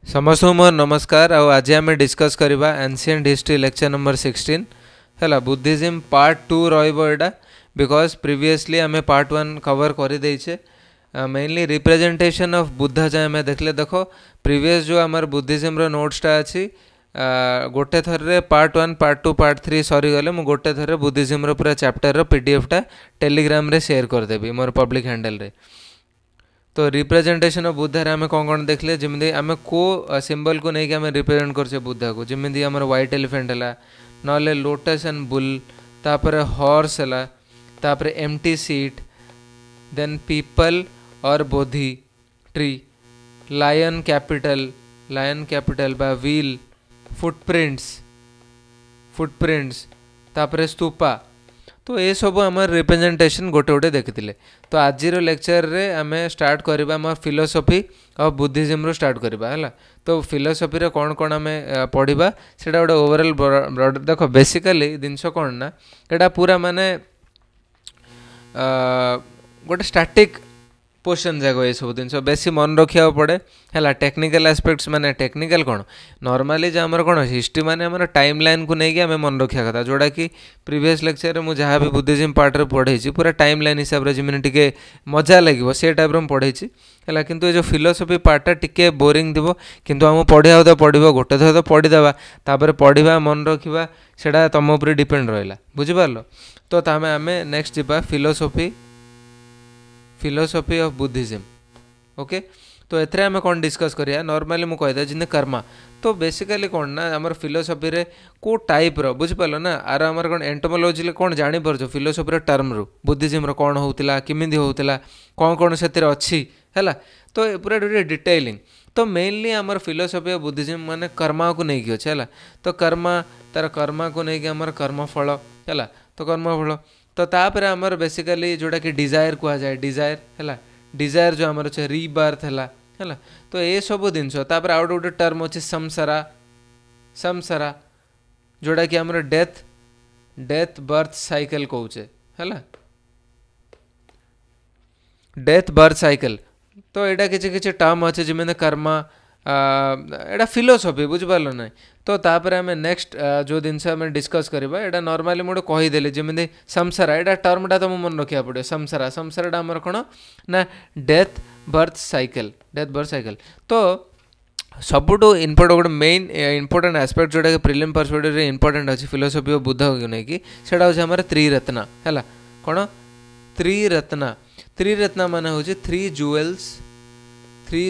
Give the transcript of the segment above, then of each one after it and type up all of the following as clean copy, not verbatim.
समस्त मोर नमस्कार। आज आम डिस्कस करवा एंशिएंट हिस्ट्री लेक्चर नंबर 16 है बुद्धिज्म पार्ट 2 रहा बिकॉज प्रीवियसली आम पार्ट 1 कवर कर देचे मेनली रिप्रेजेंटेशन ऑफ बुद्धा जाए आम देखले देखो प्रीवियस जो आमर बुद्धिज्म नोट्सटा अच्छी गोटे थर पार्ट 1 पार्ट 2 पार्ट 3 सरीगले मुझे गोटे थर बुद्धिज्म पूरा चैप्टर पीडीएफटा टेलीग्राम रे शेयर करदेवी मोर पब्लिक हैंडल रे। तो रिप्रेजेंटेशन ऑफ बुद्धा रे आमे कौन देखले जमी आम को सिंबल को लेकिन आम रिप्रेजेंट कर बुद्धा को जमी आम व्हाइट एलिफेंट है ना लोटस एंड बुल तापर हॉर्स है तापर एम्प्टी सीट देन पीपल और बोधि ट्री लायन कैपिटल बा व्हील फुटप्रिंट्स तापर स्तूपा। तो ये सब आम रिप्रेजेंटेशन गोटे गोटे देखी। तो आज लेक्चर रे आम स्टार्ट करवा आम फिलोसफी ऑफ बुद्धिज्म स्टार्ट करवा है। तो फिलोसफी रे कौन कौन आम पढ़ा से गोटे ओवरऑल देख बेसिकली जिनस कौन ना यहाँ पूरा माने गोटे स्टैटिक पोर्शन जाक ये सब जिन बेसी मन रखा पड़े है। टेक्निकल एस्पेक्ट्स माने टेक्निकल कौन नॉर्मली जो आमर कौन हिस्ट्री माने आमर टाइम लाइन को लेकिन आम मन रखा कथा जोड़ा कि प्रीवियस लेक्चर में मुझे जहाँ भी बुद्धिज्म पार्ट पढ़े पूरा टाइम लाइन हिसाब से जिम्मे टे मजा लगे से टाइप पढ़े है। किंतु जो फिलोसफी पार्टा टिके बोरिंग थी किंतु आम पढ़ा तो पढ़ो गोटे थर तो पढ़ीदे तापर पढ़ा मन रखा से तुम उपर डिपेंड रहा बुझिपार। तो आम next Java philosophy of Buddhism. Okay तो एथरे आम कौन डिस्कस करिया नॉर्मली मुझे कहीदे जिन कर्मा। तो बेसिकली कौन ना आमर फिलोसफी रे को टाइप रो बुझिपार ना आर आमर कौन एंटोमोलॉजी कौन जापर फिलोसफी रे टर्म रू बुद्धिज्म कौन होता किमिंदी होता कौन कौन से अच्छी है। तो पूरा डिटेलिंग तो मेनली आमर फिलोसफी ऑफ बुद्धिज्म माने कर्मा को लेकिन अच्छे है। तो कर्मा तार कर्मा को लेकिन आमर कर्मफल है। तो कर्मफल तो तापर आमर बेसिकली जोड़ा कि डिजायर कह जाए डिजायर जो आमर अच्छे रीबर्थ है। तो ये सब जिनस आउ गोटे टर्म अच्छे संसारा जोड़ा कि आमर डेथ बर्थ साइकिल कौचे है डेथ बर्थ साइकिल। तो यहाँ किसी टर्म अच्छे जिम्मे कर्मा एटा फिलोसफी बुझिपार ना। तो तापर आम नेक्स्ट जो जिनस आम डिस्कस करवा यहाँ नॉर्मली मुझे कहीदेली जमी संसारा यहाँ टर्मटा तुम मन रखा पड़े संसारा आमर कौन ना डेथ बर्थ साइकिल तो सबुठू इम्पोर्टेंट गोटे मेन इंपोर्टेंट एस्पेक्ट जोटा कि प्रिलिम पर्सपेक्टिव इंपोर्टेंट अच्छी फिलोसफी ऑफ बुद्ध को लेकिन से आम त्रिरत्न है कौन त्रिरत्न मान हूँ थ्री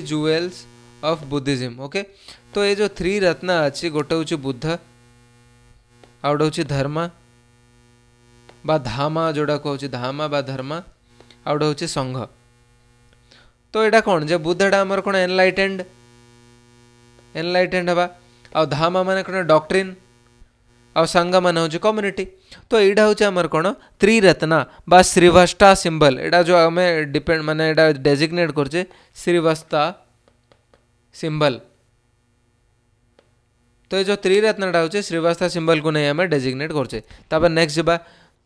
जुवेल्स ऑफ बुद्धिज्म। ओके तो ये जो थ्री रत्न अच्छी गोटे हूँ बुद्ध आ गोटे हूँ धर्म बा धामा जोड़ा कहूँ धामा बा धर्म आ गोटे हूँ संघ। तो यहाँ कौन जो बुद्धटा आमर कौन एनलाइटेंड हवा आ धामा मान कौन डॉक्ट्रिन आ संघ मान हूँ कम्युनिटी। तो यहाँ हूँ आमर कौन त्रिरत्न बा श्रीवस्ता सिंबल यहाँ जो आम डिपेंड माने यहाँ डेजिग्नेट करछे श्रीवस्ता सिंबल। तो ये जो त्रिरत्नटा हूँ श्रीवस्ता सिंबल को नहीं आम डेजिग्नेट करछे। तापर नेक्स्ट जावा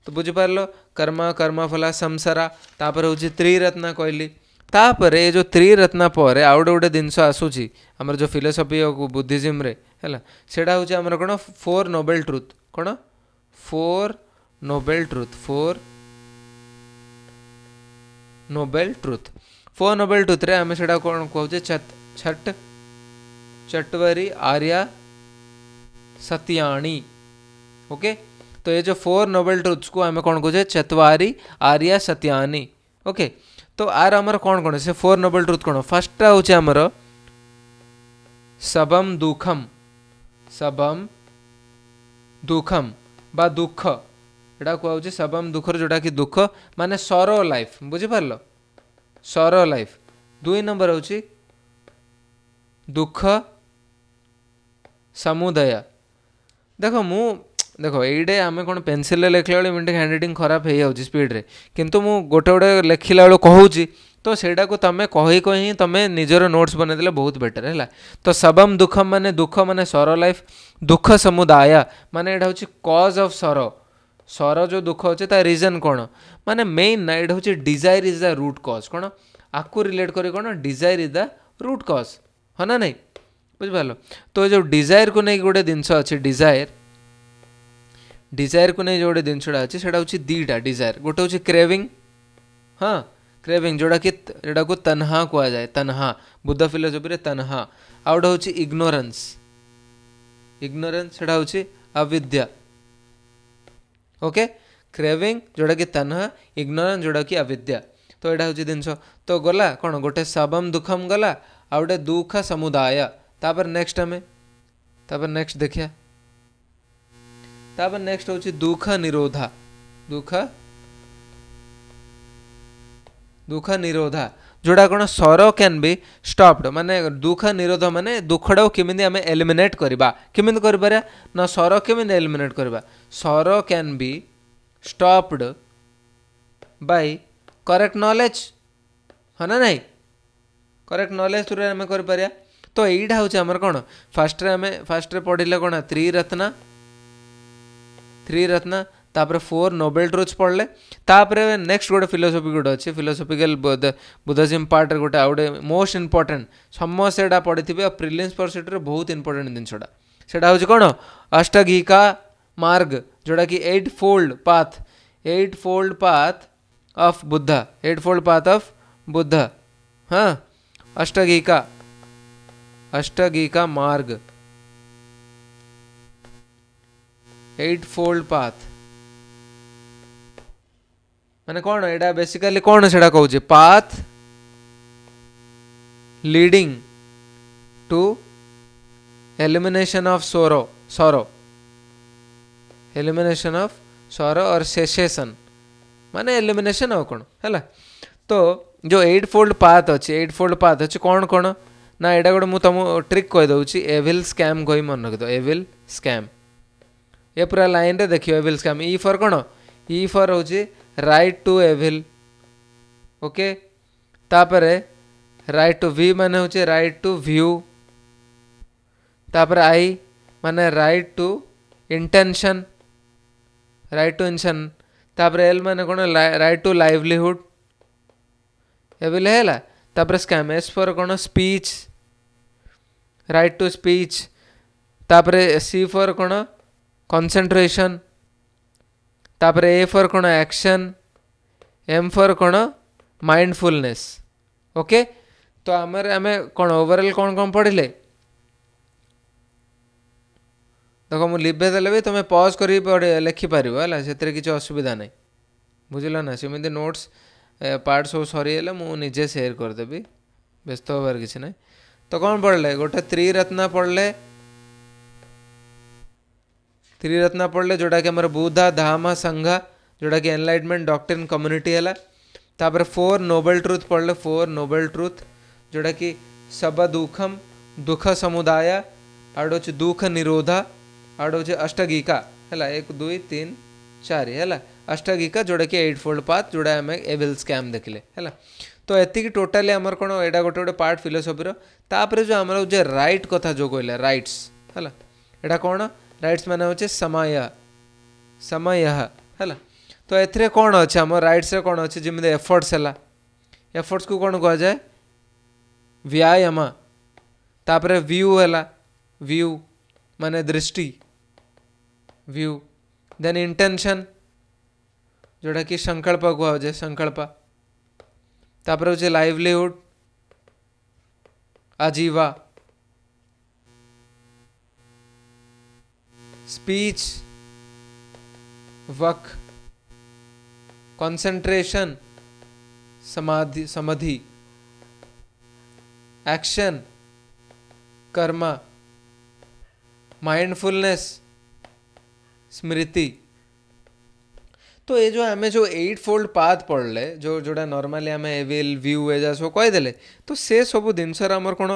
तो बुझिपार कर्मा कर्मफला संसारा तापर हूँ त्रिरत्न कहली। तापर ये जो त्रिरत्न पर आउ गोटे जिनस आसूची आमर जो फिलोसफी ऑफ बुद्धिज्म रे है सेटा हूँ आमर कौन फोर नोबेल ट्रुथ कौन फोर नोबेल ट्रुथ रे आम से कौन कहूँ चटवरी आर्या सत्याणी। ओके तो ये जो फोर नोबेल ट्रुथ्स को आम कौन कहे चतवारी आर्या सत्यानी। ओके तो आर आमर कौन कौन से फोर नोबेल ट्रुथ कौन फर्स्ट हूँ आमर सबम दुखम बा दुख यहाँ कहूँ सबम दुखर जोड़ा कि दुख माने सरो लाइफ बुझिपार सरो लाइफ। 2 नंबर हूँ दुख समुदाय। देखो ये आम कौन पेनसिल लिखला बेले मिनट हैंड राइटिंग खराब हो जाऊँगी स्पीड रे किंतु मु गोटे गोटे लिखला बेलू कहूँ तो सेटा को तुम कही तुम निजर नोट्स बनईदे बहुत बेटर है। तो सबम दुखम माने दुख माने सरो लाइफ दुख समुदाय माने यहाँ हूँ कज ऑफ सरो जो दुख अच्छे ता रीजन कौन माने मेन ना यहाँ हूँ डिजायर इज द रूट कज कौन आपको रिलेट कर कौन डिजायर इज द रूट कज है ना नहीं बुझिपार। तो जो डिजायर को नहीं गोटे जिनस अच्छे डिजायर को नहीं जो गोटे जिनसा अच्छे से दीटा डिजायर गोटे हूँ क्रेविंग हाँ क्रेविंग जोड़ा कि जोड़ा को तन्हा कह जाए तन्हा बुद्ध फिलोसफी तन्हा आ गोटे हूँ इग्नोरेंस इग्नोरेंस से हूँ अविद्या ओके क्रेविंग जोड़ा कि तन्हा इग्नोरेंस जोड़ा कि अविद्या तो यहाँ हूँ जिनस तो गला कौन गोटे सबम दुखम गला आ गोटे दुख समुदाय तापर नेक्स्ट आम तापर नेक्स्ट देखिया तापर नेक्स्ट हूँ दुख निरोधा दुख निरोधा जोड़ा कौन सर कैन बी स्टॉप्ड माने दुख निरोध माने दुखड़ा केमी आम एलिमिनेट करवा केमी कर ना सर केमी एलिमिनेट करवा sir can be stopped bye correct knowledge हाँ ना नहीं करेक्ट नॉलेज थ्रू आम कर तो यहीटा हूँ आमर कौन फास्ट पढ़ले कौन थ्री रत्न तापर 4 नोबेल ट्रुथ्स पढ़ले तापर नेक्स्ट गोटे फिलोसफी गोटे अच्छे फिलोसफिकल बुद्धिज्म पार्ट गोटे आ गए मोस्ट इंपोर्टेंट समस्त एटा पढ़ी थे प्रिलिम्स परसेट बहुत इंपोर्टेंट जिनसा सेटा हूँ कौन अष्टगीका मार्ग जोड़ा कि 8 fold path of Buddha 8 fold path of Buddha हाँ अष्टगीका मार्ग 8 फोल्ड पाथ माने कौन एटा बेसिकली कौन से कहूँ path leading to elimination of sorrow elimination of sorrow और सेसेशन माने एलिमिनेशन और कौन है तो जो 8 फोल्ड पाथ अच्छे कौन कौन ना एटा गोटे मुझे तुम ट्रिक कहीदे एविल स्कैम कही मन रखिद एविल स्कैम ये पूरा लाइन रे देखियो एविल स्कैम ई फॉर कौन ई फॉर हूँ राइट टू एविल ओके तापर राइट टू वी माने हूँ राइट टू व्यू तापर आई माने राइट टू इंटेंशन तापर एल माने कौन राइट टू लाइवलीहुड एविल है तापर स्कैम एस फॉर कौन स्पीच राइट टू स्पीच तापर सी फॉर कौन कंसंट्रेशन तापर ए फॉर कौन एक्शन एम फॉर कौन माइंडफुलनेस ओके तो आमर आम कौन ओवरऑल कौन कौन पढ़ले देखो मुझे लिभेदेले भी तुम्हें पॉज कर लिखिपार है से किसी असुविधा नहीं बुझल ना सेमती नोट्स पार्ट सब सरीगले मुझे सेयार करदेवी व्यस्त हबार किसी ना तो कौन पढ़ले गोटे त्रिरत्न पढ़ले जोड़ा कि हमारे बुद्धा धाम संघा जोड़ा कि एनलाइटमेंट डॉक्ट्रिन कम्युनिटी है तापर 4 नोबेल ट्रुथ पढ़ले 4 नोबेल ट्रुथ जोड़ा कि सब दुखम दुख समुदाय आड़ हूँ दुख निरोधा आड़ हूँ अष्टगीका है 1 2 3 4 है अष्टगीका जोड़ा कि 8 फोल्ड पाथ जोड़ा आम एविल स्कैम देखले है तो एति टोटाली आमर कौन एटा गोटे गोटे पार्ट फिलोसफीर तापर जो आमर जो राइट कथा जो कहला राइट्स है एटा कौन राइट्स माने होचे समय है तो एथरे कौन अच्छे आम राइट्स कौन अच्छे जमी एफर्ट्स है एफर्ट्स को कौन कह जाए व्यायाम तापर व्यू है व्यू माने दृष्टि व्यू देन इंटेंशन जोड़ा कि संकल्प कह जाए संकल्प तापर होचे लाइवलीहुड आजीवा स्पीच वक कंसंट्रेशन समाधि एक्शन कर्मा माइंडफुलनेस स्मृति तो ये जो आम जो 8 फोल्ड पाथ पढ़ले जोड़ा नॉर्मली आम एविल व्यू एजा सब कहीदेले तो से सब जिनसर आमर कौन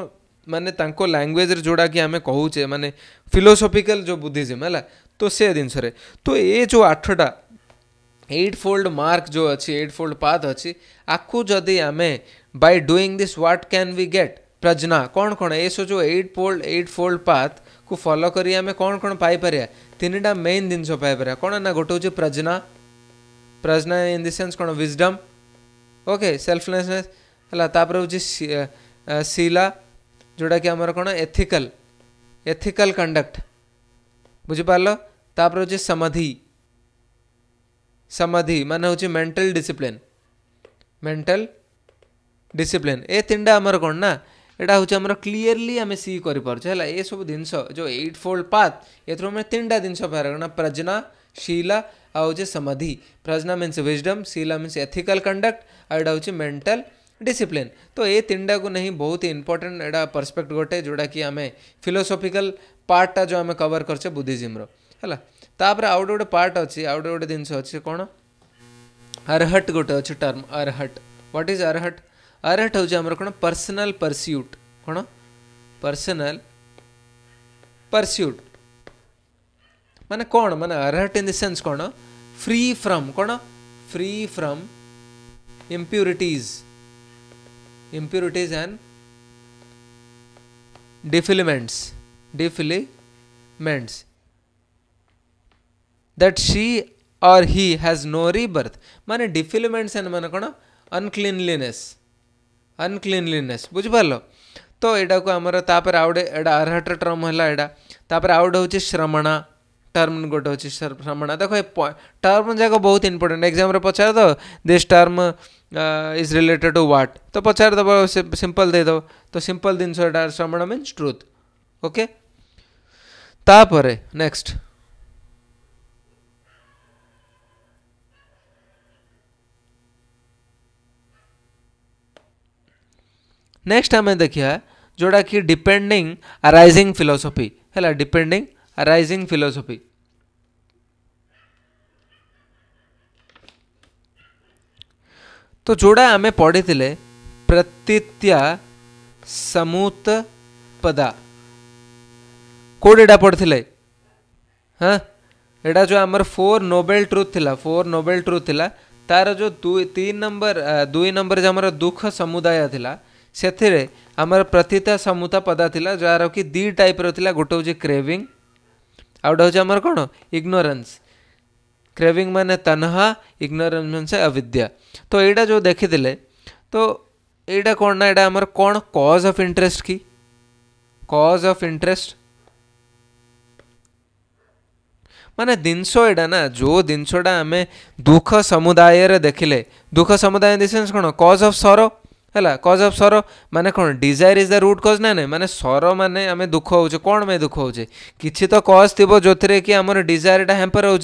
माने तांको लैंग्वेज जोड़ा कि आम कहूचे माने फिलोसफिकल जो बुद्धिज्म है तो से जिनस तो ये जो 8टा 8 फोल्ड मार्क जो अच्छी 8 फोल्ड पाथ अच्छी आपको जदि आम by doing this what can we get प्रज्ञा कौन कौन ये सब जो 8 फोल्ड पाथ को फॉलो करी आम कौन कौन पाइपर 3टा मेन जिनस पाइपर कौन ना गोटे हूँ प्रज्ञा इन द सेंस कौन विजडम ओके सेल्फलेसनेस है तापर हूँ शीला जोड़ा कि आमर कौन एथिकल एथिकल कंडक्ट बुझिपार तापर हूँ समाधि समाधि माने हूँ मेंटल डिसिप्लिन ए तीनटा आमर कौन ना एटा हूँ आमर क्लीयरली आम सी कर ये सब जिनस जो 8 फोल्ड पाथ ये आम तीनटा जिनस पार कौन प्रज्ञा शीला आउ समाधि प्रज्ञा मीन्स विजडम शीला मीन्स एथिकल कंडक्ट आउटा हूँ मेंटल डिसिप्लिन तो ये तीनटा को नहीं बहुत ही इंपोर्टेंट एटा परस्पेक्ट गोटे जोड़ा कि आम फिलोसॉफिकल पार्टा जो आम कवर करछे बुद्धिज्म रो है तापर आउट गोटे पार्ट अच्छी आउट गोटे जिनस अच्छे कौन अरहट गोटे अच्छे term arhat what is arhat arhat हूँ आमर कौन पर्सनल परस्यूट कौन पर्सनल परस्यूट माने कौन माने अरहट इन द सेंस कौन free from impurities and defilements that she or he has no rebirth माने defilements and माने कौन अनक्लीनलीनेस बुझिपार तो एटा को आमर तापर आउटे एटा अरहट टर्म है एटा तापर आउट हूँ श्रमणा टर्म गोटे अच्छी श्रमणा देखो टर्म जाक बहुत इंपोर्टेंट एग्जाम रे पचार दो this term is related to what तो पचार दब सिंपल दे दो तो सिंपल जिनस श्रमण मीन्स ट्रूथ ओके तापर नेक्स्ट आम देखिए जोड़ा कि डिपेंडिंग अराइजिंग फिलोसफी है डिपेंडिंग अराइजिंग फिलोसफी तो जोड़ा आमे पढ़ी प्रतीत्या समुत्पदा कोड एटा पढ़ी हाँ एटा जो आमर 4 नोबेल ट्रुथ थिला तार जो 2 नंबर जो आमर दुख समुदाय थिला से आमर प्रतीता समुता पदा थिला जार कि 2 टाइप रो थिला गोटे हूँ क्रेविंग आउट हूँ आमर कौन इग्नोरेंस क्रेविंग माने तन्हा इग्नोरेंस माने अविद्या तो एटा जो देखी तो एटा कौन ना एटा आमर कौन कॉज ऑफ इंटरेस्ट की कॉज ऑफ इंटरेस्ट माने जिनस एटा ना जो जिनसटा आम दुख समुदाय देखिले दुख समुदाय इन द सेंस कौन कॉज ऑफ सरो है कज ऑफ सरो माने कौन डिजायर इज द रूट कज ना नहीं माने सरो माने आम दुख होचे कौन में दुख होचे किसी तो कज थी जो थे कि आमर डिजायरटा हैम्पर हो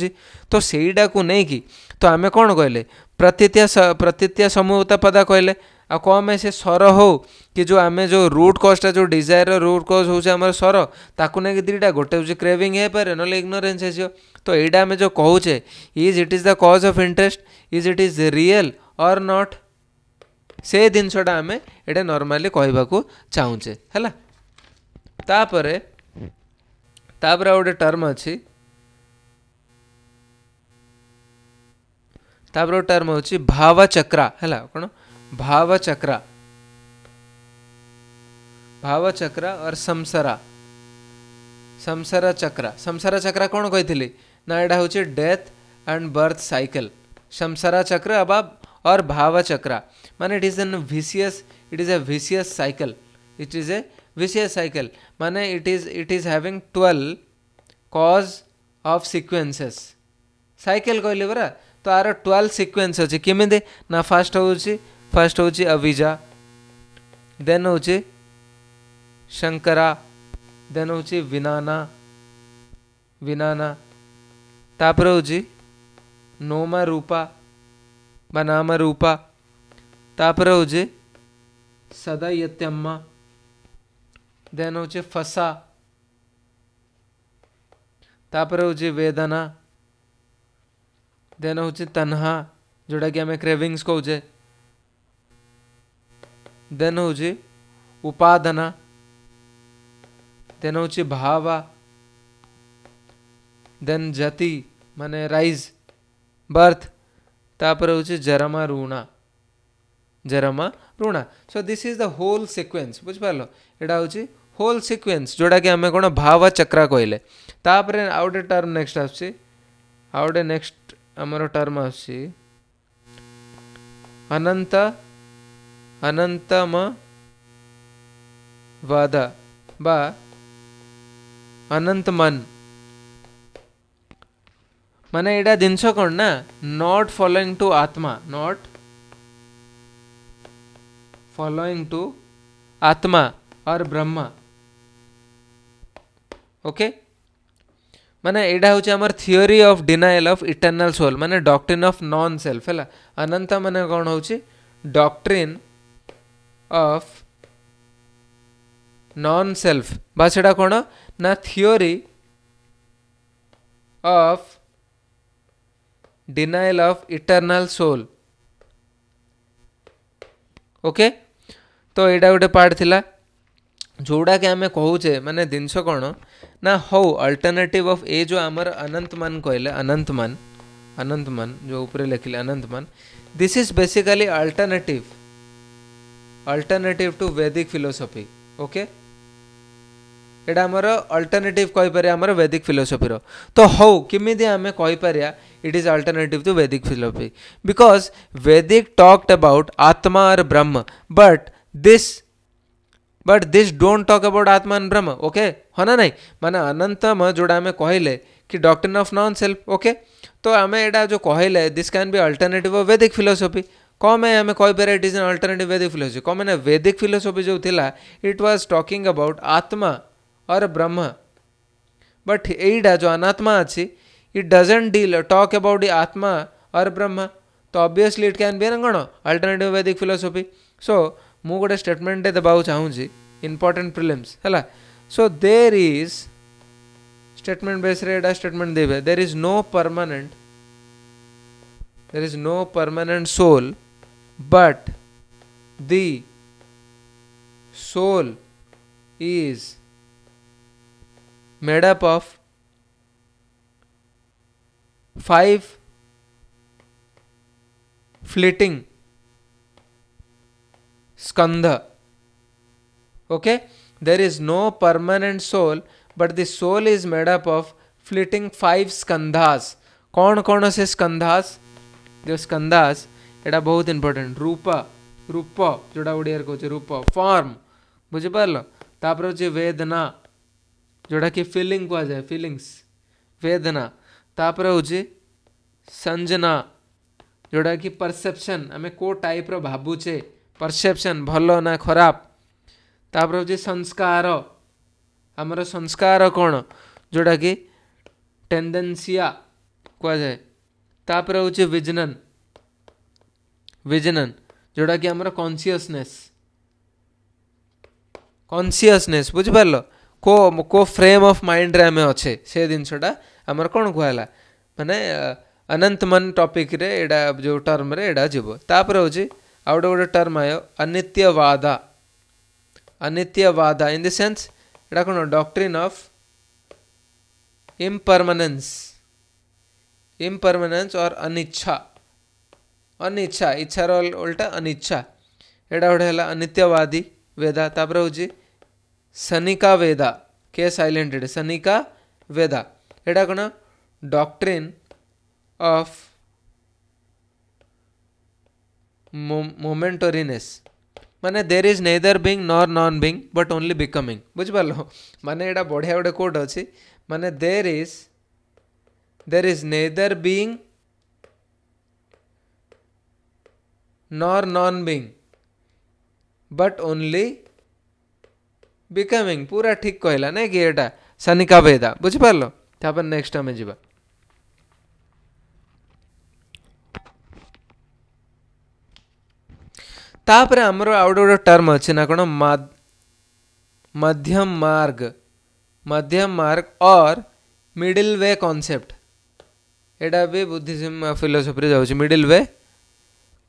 तो सहीटा को नहीं कि तो आम कौन कहले प्रतीत्या समूहता पदा कहले आ कौन में से सर हो कि जो आम जो रूट कजटा जो डिजायर रूट कज हो सर ताकू नहीं दुईटा गोटे हूँ क्रेविंग है पारे ना इग्नोरेंस है तो यहाँ आम जो कहूचे is it is the cause of interest is it is real or not से जिनसटा आम ये नॉर्मली कहवाक चाहूचे है तापर गोटे टर्म अच्छी तापर गोटे टर्म हूँ भावचक्रा है कौन भावचक्रा और संसारा चक्रा कौन कही ना यहाँ हूँ डेथ एंड बर्थ साइकिल संसारा चक्र अब और भावचक्रा माने it is an vicious cycle माने it is having 12 cause of sequences cycle कहले बरा तो आर 12 सीक्वेंस अच्छे केमी ना फास्ट हूँ अविजा देन हूँ शंकरा देन हूँ विनाना तापर हूँ नोमा रूपा बनाम रूपा तापर हूँ सदयत्यम्मा देन हूँ फसा तापर हूँ वेदना देन हूँ तन्हा जोड़ा कि आम क्रेविंग्स कहे देन हूँ उपादना देन हूँ भावा देन जति माने राइज बर्थ तापर हूँ जरमा ऋणा so this is the whole sequence बुझिपार यहाँ हूँ होल सीक्वेंस जोड़ा कि आम कौन भाव चक्रा कहले तापर आउटे टर्म नेक्स्ट आउटे नेक्स्ट आमर टर्म अनंतम वादा बा अनंत मन माने एडा जिनस कौन ना not following to atma not following to atma और ब्रह्म ओके माने एडा हूँ आमर theory of denial of eternal soul माने डॉक्ट्रिन ऑफ नॉन सेल्फ है अनंत माने कौन हूँ डॉक्ट्रिन ऑफ नॉन सेल्फ बा सेटा कौन ना theory of denial of eternal soul okay तो यहाँ गोटे पार्ट थिला जोड़ा कि आम कहे माने जिनस कौन ना हौ अल्टरनेटिव ऑफ ए जो आमर अनंत मान कहले अनंत मान जो ऊपर लिखिले अनंत मान this is basically alternative to Vedic philosophy okay एटा आमर अल्टरनेटिव कहीपर आमर वैदिक फिलोसफी तो हौ किमिदी आम कहीपर it is alternative to Vedic philosophy because वैदिक टॉक्ड अबाउट आत्मा और ब्रह्म but this don't talk about आत्मा एंड ब्रह्म ओके हाँ ना नहीं माने अनंतम जोड़ा आम कहले कि doctrine of non self okay तो आम एटा जो कहले this can be alternative of Vedic philosophy कौन आम कहीपर इट इज एन अल्टरनेटिव वैदिक फिलोसफी कौन मैंने वैदिक फिलोसफी जो थिला इट वाज टॉकिंग अबाउट आत्मा और ब्रह्म बट एटा जो अनात्मा अच्छी it doesn't deal talk about आत्मा और ब्रह्म तो ऑब्वियसली इट कैन बी ना कौन अल्टरनेटिव वैदिक फिलोसफी सो मु गोटे स्टेटमेंट देवाक चाहूँगी इंपोर्टेंट प्रिलिम्स है so there is statement base रे स्टेटमेंट देवे there is no permanent soul but the soul is made up of 5 fleeting skandha. Okay, there is no permanent soul but the soul is made up of fleeting 5 skandhas. कौन कौन से स्कंधास जो स्कंधास एटा बहुत important रूप जोड़ा ओडिया कहते रूप फॉर्म बुझिपार तापर हूँ वेदना जोड़ा कि फीलिंग कह जाए फीलिंग्स वेदना तापर हूँ संजना जोड़ा कि परसेप्शन आम को टाइप रो भावुचे परसेप्शन भलो ना खराब तापर हूँ संस्कार आमर संस्कार कौन जोड़ा कि टेंडेंसिया कह जाए तापर हूँ विजनन जोड़ा कि आमर कॉन्शियसनेस बुझिपार को फ्रेम ऑफ माइंड रे आमे अच्छे से जिनसटा आमर कौन कहला माने अनंत मन टॉपिक रे एडा जो टर्म रे एडा जीव तापर हूँ आउट गोटे टर्म आयो अनित्यवादा इन द सेंस एडा कौन डॉक्ट्रिन ऑफ इम्परमानेंस और अनिच्छा इच्छार उल्टा अनिच्छा एडा गोटे है अनित्यवादी वेदा तापर हूँ सनिका वेदा के साइलेंटेड सनिका वेदा एडा कौन डॉक्ट्रिन ऑफ मोमेंटरीनेस माने there is neither being nor non being but only becoming बुझिपार माने एडा बढ़िया गोटे कोट अच्छी माने there is neither being nor non being but only becoming पूरा ठीक कहला नहीं कि एटा सनिका वेदा बुझिपार तापर नेक्स्ट आम जीवा तापर आमर आउट गोटे टर्म अच्छे ना कौन मध्यम मार्ग और मिडिल वे कॉन्सेप्ट एटा भी बुद्धिज्म फिलोसफी जाऊँ मिडिल वे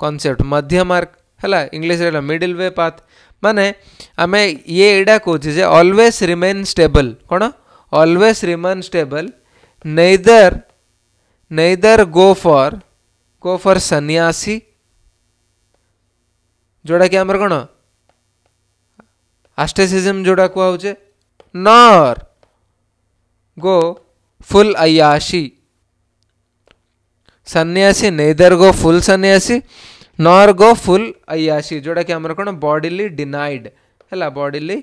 कॉन्सेप्ट मध्य मार्ग है इंग्लिश मिडिल वे पाथ माने आम ये एडा कहे ऑलवेज रिमेन स्टेबल कौन always remain stable neither go for सन्यासी जोड़ा कि आमर कौन आस्टेसिज्म जोड़ा कहुचे नॉर गो फुल अयाशी सन्यासी नेदर गो फुल सन्यासी नॉर गो फुल अयाशी जोड़ा कि आमर कौन बॉडीली डिनाइड है बॉडीली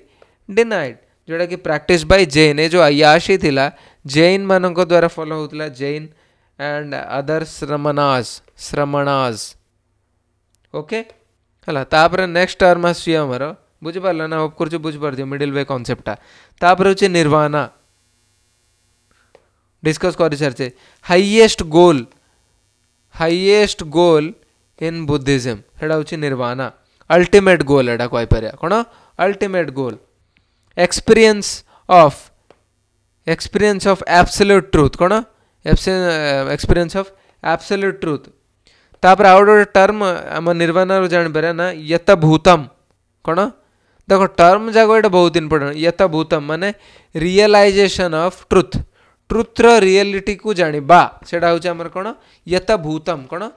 डिनाइड जोटा कि प्रैक्टिस बाय जैन। ये जो अयाशी थिला जैन मानक द्वारा फॉलो होता जैन एंड अदर श्रमणास ओके है। तापर नेक्स्ट टर्म आसी आमर बुझिपार ना होप कर बुझिपार मिडिल वे कॉन्सेप्टा। तापर हूँ निर्वाणा डिस्कस कर सारी हाईएस्ट गोल इन बुद्धिज्म एटा हूँ निर्वाणा अल्टीमेट गोल एटा कहीपर कौन ultimate goal experience of absolute truth कौन एक्सपीरियंस ऑफ एब्सोल्यूट ट्रूथ। तापर आउ गोटे टर्म आम निर्वाणा जापर ना यत भूतम कौन देख टर्म जाक ये बहुत इंपोर्टेंट यत भूतम माने रियलाइजेशन ऑफ ट्रुथर रियलिटी को जानिबा सेटा हूँ आमर कौन यत भूतम कौन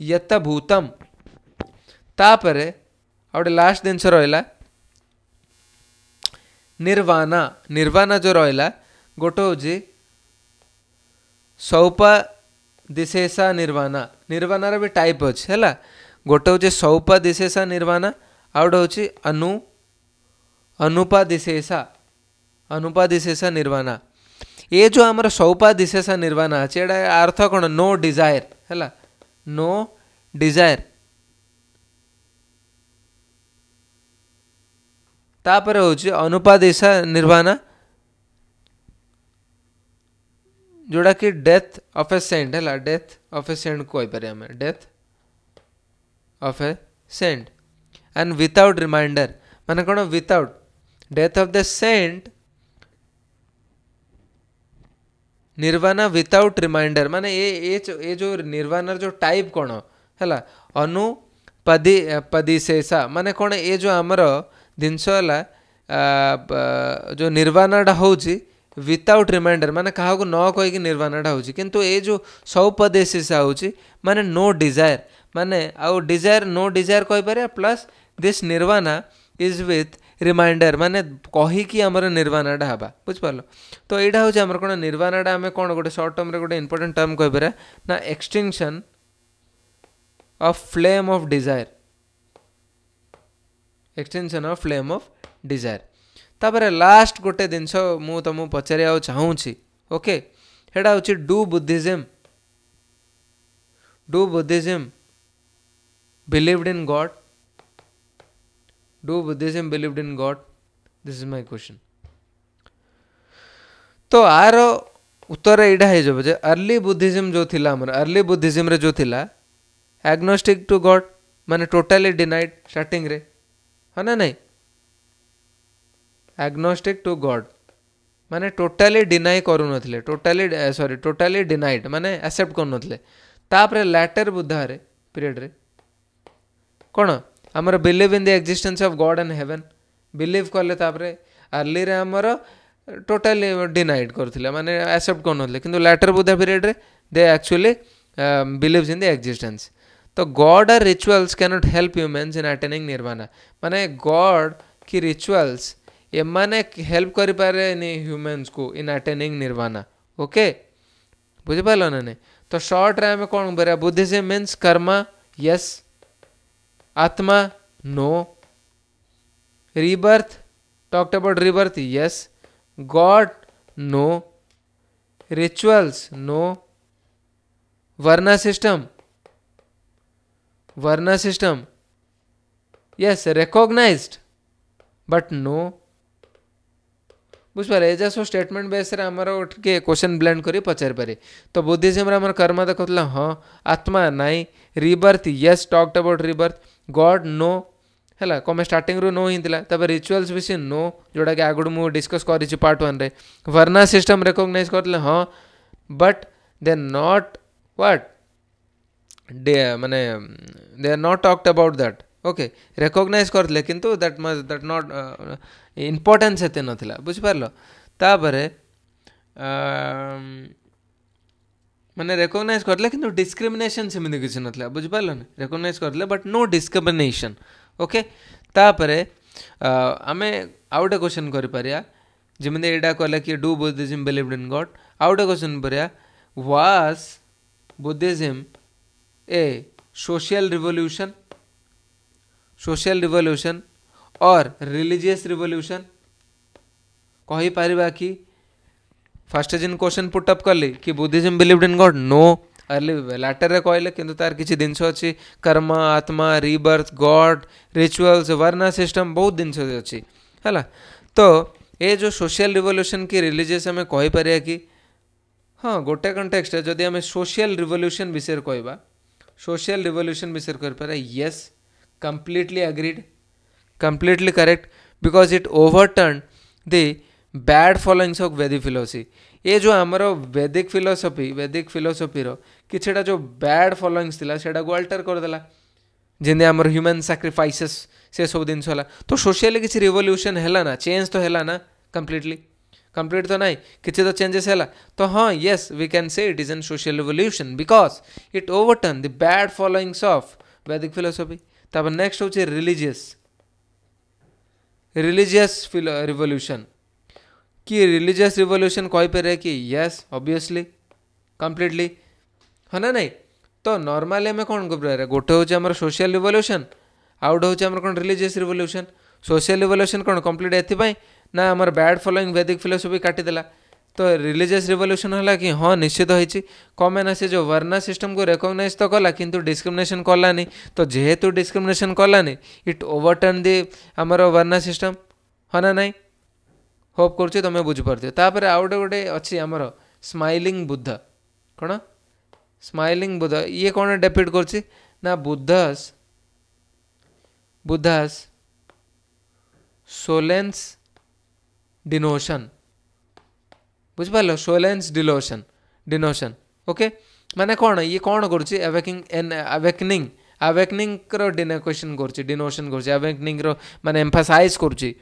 यत भूतम। तापर आ गोटे लास्ट जिनस रहा निर्वाणा जो रहा गोटे हूँ सौपादिशेषा निर्वाणार भी टाइप अच्छे है गोटे हूँ सौपादिशेषा निर्वाणा आउ गोटे हूँ अनुपादिशेषा निर्वाणा। ये जो आमर सौपादिशेषा निर्वाणा अच्छे एटा अर्थ कौन नो डिजायर है नो डिजायर। तापर हूँ अनुपादिशा निर्वाणा जोड़ा कि डेथ ऑफ ए सेंट है डेथ ऑफ ए सेंट को आम death of a saint and without remainder माने कौन without death of the saint nirvana without remainder माने ये जो निर्वाणा जो टाइप कौन है अनुपदिशेषा माने कौन ये जो आमर जिनस जो निर्वाणाटा हूँ विदाउट रिमाइंडर माने क्या न कहीकि निर्वाणाटा हूँ किंतु ये जो सौपदेशेषा हूँ माने नो डिजायर माने आउ डिजायर नो डिजायर कहीपर plus this nirvana is with remainder माने कहीकि आमर निर्वाणाटा हवा बुझिपार। तो यहाँ हूँ आमर कौन निर्वाणाटा आम कौन गोटे सर्ट टर्म गोटे इंपोर्टेंट टर्म कहीपर ना extinction of flame of desire extension of flame of desire. तापर लास्ट गोटे जिनस मु तुमको पचार चाहूँगी ओके हेटा हूँ do Buddhism believed in God do Buddhism believed in God this is my question. तो आर उत्तर यहाँ हो अर्ली बुद्धिज्म जो थिला हमर अर्ली बुद्धिज्म रे जो थिला एग्नोस्टिक टू गॉड माने टोटाली डिनाइड स्टार्टिंग रे है ना नहीं एग्नोस्टिक टू गॉड माने टोटाली डिनाई करू टोटाली डिनाइड माने एक्सेप्ट करू तापर लैटर बुद्धा रे पीरियड रे कौन आमर believe in the existence of God and heaven believe कले तापर अर्ली रे आमर टोटाली डिनाइड करथिले माने एक्सेप्ट करू किंतु लैटर बुद्धा पीरियड रे they actually believes in the existence. तो god or rituals cannot help humans in attaining nirvana माने गॉड की रिचुअल्स ये माने हेल्प कर पारे ह्यूमन्स को इन अटेनिंग निर्वाणा ओके बुझिपार ना नहीं। तो शॉर्ट रे आम कौन बोला बुद्धिज्म मीन्स कर्मा यस आत्मा no rebirth talked about rebirth yes God no rituals no varna system yes recognized but no बुझपारे एजा सब स्टेटमेंट बेस रे हमर के क्वेश्चन ब्लेंड करी पचार पारे। तो बुद्धिज्म रे हमर कर्म देखला हां आत्मा नाई rebirth yes talked about rebirth God no हैला कमे स्टार्टिंग रो नो हिंतला तब रिचुअल्स विषय नो जोड़ा के आगुड मु डिस्कस करी छि पार्ट 1 रे वर्ना सिस्टम रिकॉग्नाइज करले हां बट दे नॉट व्हाट माने they are not talked about that okay recognise करले किंतु दैट नॉट इम्पोर्टेंस एते नथिला बुझिपारलो। तापरे माने रिकॉग्नाइज करले किंतु डिस्क्रिमिनेशन सेमिति किछ नथिला बुझिपारलो ना रिकॉग्नाइज करले बट नो डिस्क्रिमिनेशन ओके। तापरे आमे आउटे क्वेश्चन करि परिया जेमिति एडा कहला कि do Buddhism believed in god आउटे क्वेश्चन परिया was Buddhism a social revolution or religious revolution कहि परिबा कि फर्स्ट जिन क्वेश्चन पुट अप कली कि Buddhism believed in god no later रे कहले किंतु तार किछि जिनस अछि कर्म आत्मा rebirth god rituals varna system बहुत जिनस अछि हला तो ये जो सोशल रिवोल्यूशन की रिलीजियस आम कहि परिया कि हाँ गोटे कंटेक्स्ट जदि आम सोशल रिवोल्यूशन विषय कहबा सोशल रिवोल्यूशन विषय कर पारे yes completely agreed completely correct because it overturn the bad followings of Vedic philosophy ये जो आमर वैदिक फिलोसफी किछटा जो बैड फॉलोइंग्स थिला सेटा को अल्टर करदेला जिंदे आमर ह्यूमन सैक्रिफाइसेस से सब दिन है तो सोशली किसी रिवोल्यूशन है ना चेंज तो है ना कंप्लीट तो नहीं किसी तो चेंजेस है तो हाँ yes we can say it is an social revolution because it overturn the bad followings of Vedic philosophy तब नेक्स्ट हूँ रिलीजियस रिवोल्यूशन कि रिलीजियस रिवोल्यूशन कहीपर कि यस ऑब्वियसली कंप्लीटली है ना नहीं तो नॉर्मली आम कौन कर गोटे हूँ आम सोशल रिवोल्यूशन आउट हूँ आम कौन रिलीजियस रिवोल्यूशन सोशल रिवोल्यूशन कौन कंप्लीट एथपाई ना आम बैड फॉलोइंग वैदिक फिलोसफी काटिदेला तो रिलीजियस रिवोल्यूशन है कि हाँ निश्चित होती कम मैंने से जो वर्ना सिस्टम को रेकग्नाइज तो कला किंतु डिस्क्रिमिनेशन कलानी तो जेहेतु डिस्क्रिमिनेशन कलानी इट ओवरटर्न दी आमर वर्ना सिस्टम है ना नहीं होप कर तुम बुझीपार तापर आउ गोटे अच्छी आमर स्माइलिंग बुद्ध कौन स्माइलिंग बुद्ध ये कौन डेपिक्ट करछि ना बुद्धस सोलेंस डिनोशन बुझिपार सोलेंस डिनोशन ओके माने कौन ये कौन करुच्ची अवेकनिंग क्वेश्चन करुच्ची डिनोशन करुच्ची अवेकनिंग माने एम्फासाइज करुच्ची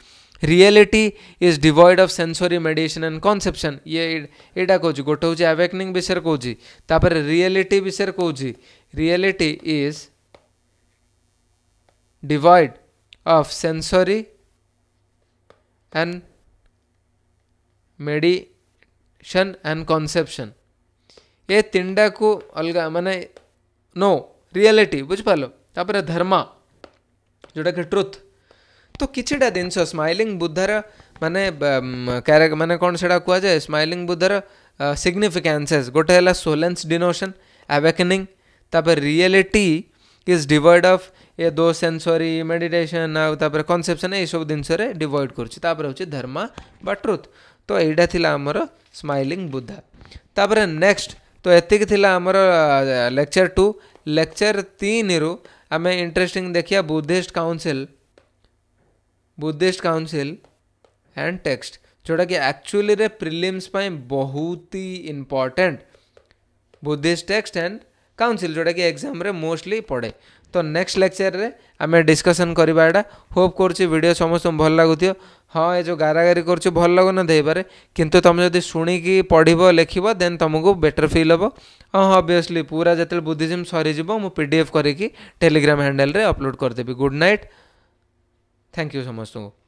reality is devoid of sensory meditation and conception ये एटा कहूँ गोटे हूँ अवेकनिंग विषय कहूँ तापर रियलिटी विषय कहूँ reality is devoid of sensory and meditation and conception ये तीनटा को अलग माने नो रियलिटी बुझिपार तापर धर्म जोटा कि ट्रुथ तो किछिटा दिन स्माइलिंग बुद्धार माने माने कौन से कह जाए स्माइलिंग बुद्धार सिग्निफिकेंसेस गोटे है सोलेंस डिनोशन अवेकनिंग तापर रियलिटी इज डिवॉइड ऑफ ये दो सेंसरी मेडिटेशन आपर कॉन्सेप्शन ये सब जिनस डिवॉइड कर धर्म बा ट्रुथ तो यहाँ थिला आमर स्माइलिंग बुद्धा तापर नेक्स्ट तो एतिक थिला आमर लेक्चर 2 लेक्चर 3 रु आम इंटरेस्टिंग देखिया बुद्धिस्ट काउंसिल एंड टेक्स्ट जोटा कि एक्चुअली रे प्रिलिम्स पाई बहुत ही important Buddhist text and council जोटा कि एग्जाम रे मोस्टली पड़े तो नेक्स्ट लेक्चर रे आम डिस्कसन करवा एटा होप करुच्ची वीडियो समस्त भल लगुथि हाँ ये जो गारागारी कर भल लगन देपारे किंतु तुम जब शुणिकी पढ़ लिखब देन तुमको बेटर फिल हम हाँ ऑब्वियसली पूरा जो बुद्धिज्म सरीज मु PDF करी टेलीग्राम हैंडल रे अपलोड करदेवी गुड नाइट थैंक यू समस्त को।